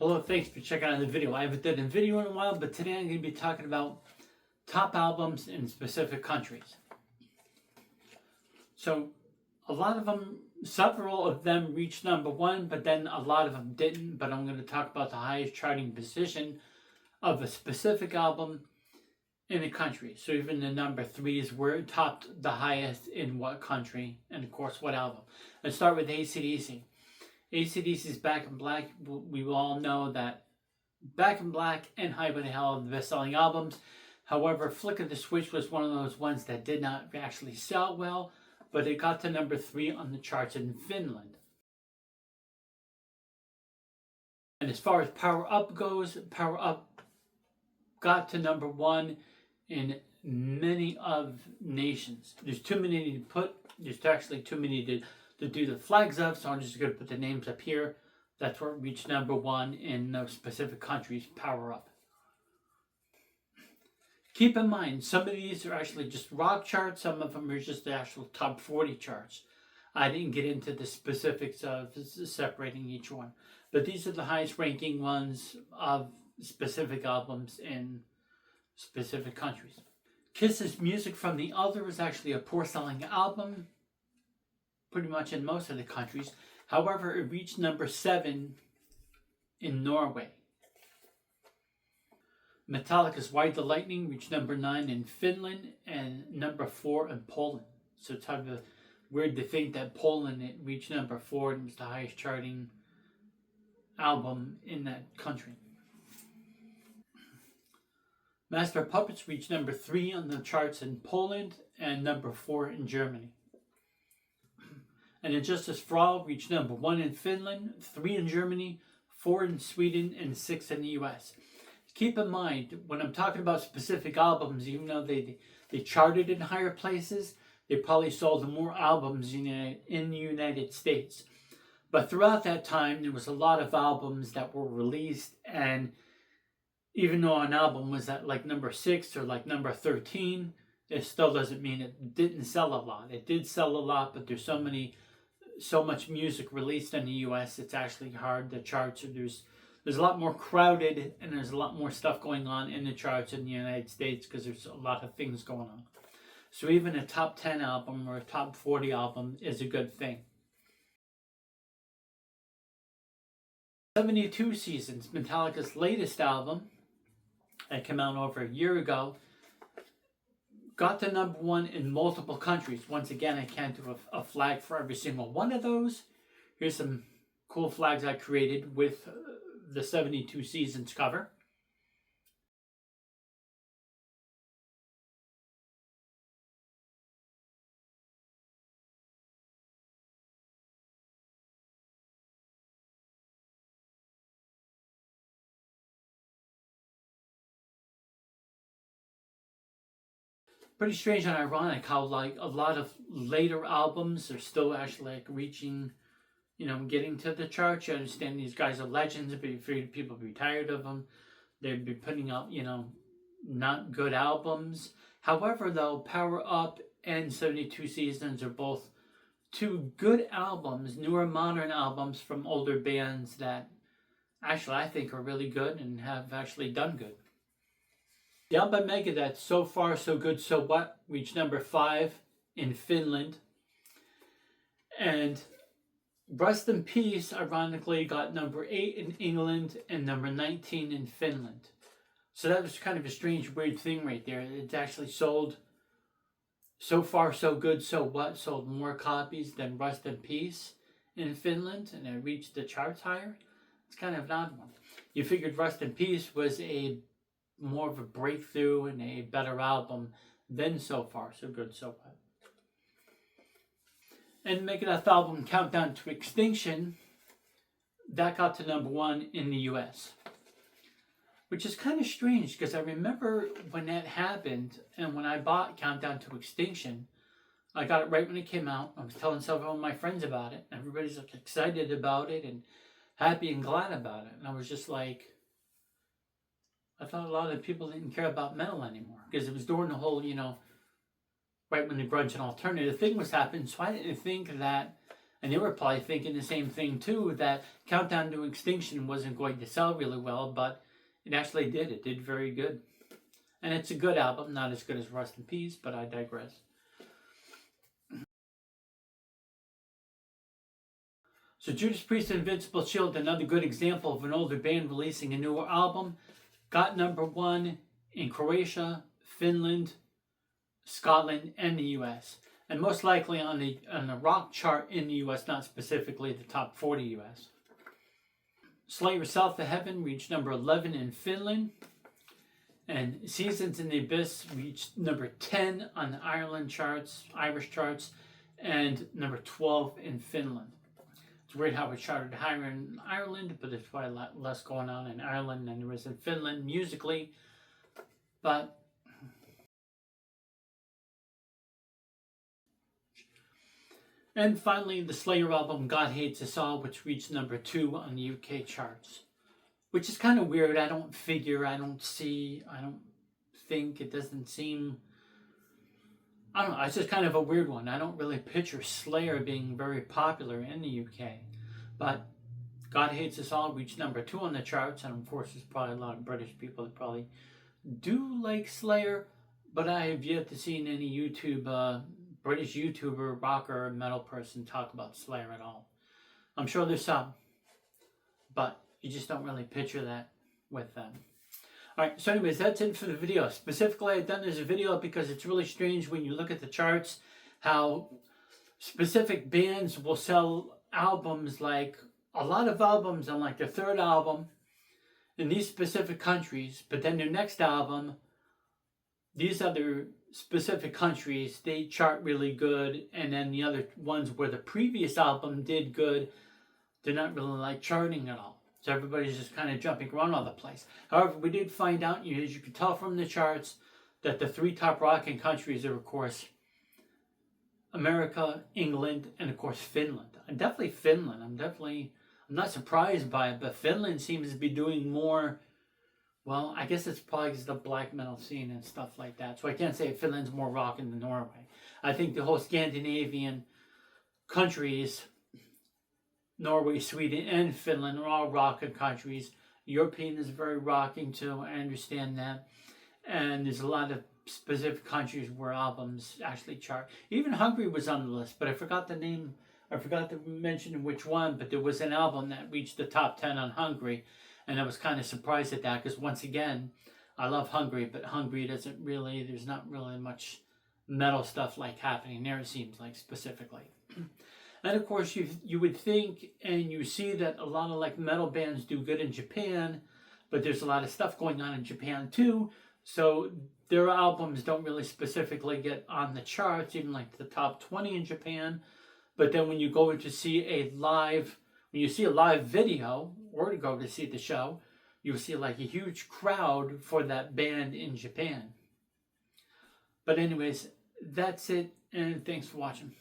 Hello, thanks for checking out the video. I haven't done a video in a while, but today I'm going to be talking about top albums in specific countries. So, a lot of them, several of them reached number one, but then a lot of them didn't. But I'm going to talk about the highest charting position of a specific album in a country. So, even the number threes were topped the highest in what country, and of course, what album. Let's start with AC/DC. AC/DC's Back in Black. We all know that Back in Black and Highway to Hell are the best-selling albums. However, Flick of the Switch was one of those ones that did not actually sell well, but it got to number 3 on the charts in Finland. And as far as Power Up goes, Power Up got to number 1 in many of nations. There's too many to put. There's actually too many to do the flags of, so I'm just going to put the names up here. That's where it reached number 1 in those specific countries, Power Up. Keep in mind, some of these are actually just rock charts, some of them are just the actual top 40 charts. I didn't get into the specifics of separating each one, but these are the highest ranking ones of specific albums in specific countries. Kiss's Music from the Other is actually a poor selling album, pretty much in most of the countries. However, it reached number 7 in Norway. Metallica's Ride the Lightning reached number 9 in Finland and number 4 in Poland. So it's kind of weird to think that Poland it reached number 4 and was the highest charting album in that country. Master of Puppets reached number 3 on the charts in Poland and number 4 in Germany. And Injustice for All reached number 1 in Finland, 3 in Germany, 4 in Sweden, and 6 in the US. Keep in mind, when I'm talking about specific albums, even though they charted in higher places, they probably sold more albums in the United States. But throughout that time, there was a lot of albums that were released, and even though an album was at like number 6 or like number 13, it still doesn't mean it didn't sell a lot. It did sell a lot, but there's so much music released in the US, it's actually hard. The charts, there's a lot more crowded and there's a lot more stuff going on in the charts in the United States because there's a lot of things going on. So even a top 10 album or a top 40 album is a good thing. 72 Seasons, Metallica's latest album that came out over a year ago, got to number 1 in multiple countries. Once again, I can't do a flag for every single one of those. Here's some cool flags I created with the 72 Seasons cover. Pretty strange and ironic how like a lot of later albums are still actually like reaching, getting to the charts. You understand these guys are legends, but if people be tired of them, they'd be putting out, not good albums. However, though, Power Up and 72 Seasons are both 2 good albums, newer modern albums from older bands that actually I think are really good and have actually done good. The album Megadeth, So Far, So Good, So What, reached number 5 in Finland. And Rest in Peace, ironically, got number 8 in England and number 19 in Finland. So that was kind of a strange, weird thing right there. It actually sold So Far, So Good, So What, sold more copies than Rest in Peace in Finland, and it reached the charts higher. It's kind of an odd one. You figured Rest in Peace was more of a breakthrough and a better album than So Far, So Good, So What. And Megadeth album Countdown to Extinction, that got to number 1 in the US. Which is kind of strange because I remember when that happened and when I bought Countdown to Extinction, I got it right when it came out. I was telling several of my friends about it. Everybody's like excited about it and happy and glad about it. And I was just like, I thought a lot of people didn't care about metal anymore because it was during the whole, right when the grunge and alternative thing was happening. So I didn't think that And they were probably thinking the same thing too, that Countdown to Extinction wasn't going to sell really well, but it actually did. It did very good. And it's a good album, not as good as Rust in Peace, but I digress. So Judas Priest and Invincible Shield, another good example of an older band releasing a newer album, got #1 in Croatia, Finland, Scotland, and the US. And most likely on the rock chart in the US, not specifically the top 40 US. Slayer South of Heaven reached #11 in Finland. And Seasons in the Abyss reached #10 on the Irish charts, and #12 in Finland. It's weird how it charted higher in Ireland, but there's probably a lot less going on in Ireland than there is in Finland musically. But and finally, the Slayer album God Hates Us All, which reached #2 on the UK charts. Which is kind of weird. I don't think, it doesn't seem, I don't know, it's just kind of a weird one. I don't really picture Slayer being very popular in the UK. But God Hates Us All reached #2 on the charts, and of course there's probably a lot of British people that probably do like Slayer, but I have yet to see any British YouTuber, rocker, or metal person talk about Slayer at all. I'm sure there's some, but you just don't really picture that with them. Alright, so anyways, that's it for the video. Specifically, I've done this video because it's really strange when you look at the charts how specific bands will sell albums, like a lot of albums on like their third album in these specific countries, but then their next album, these other specific countries, they chart really good, and then the other ones where the previous album did good, they're not really like charting at all. So everybody's just kind of jumping around all the place. However, we did find out, as you can tell from the charts, that the 3 top rocking countries are, of course, America, England, and of course Finland. And definitely Finland. I'm not surprised by it, but Finland seems to be doing more. Well, I guess it's probably because of the black metal scene and stuff like that. So I can't say Finland's more rocking than Norway. I think the whole Scandinavian countries, Norway, Sweden, and Finland, are all rocking countries. European is very rocking too, I understand that. And there's a lot of specific countries where albums actually chart. Even Hungary was on the list, but I forgot the name. I forgot to mention which one, but there was an album that reached the top 10 on Hungary. And I was kind of surprised at that because, once again, I love Hungary, but Hungary doesn't really, there's not really much metal stuff like happening there, it seems like, specifically. And of course, you would think, and you see that a lot of like metal bands do good in Japan, but there's a lot of stuff going on in Japan too. So their albums don't really specifically get on the charts, even like the top 20 in Japan. But then when you go to see when you see a live video, or to go to see the show, you'll see like a huge crowd for that band in Japan. But anyways, that's it, and thanks for watching.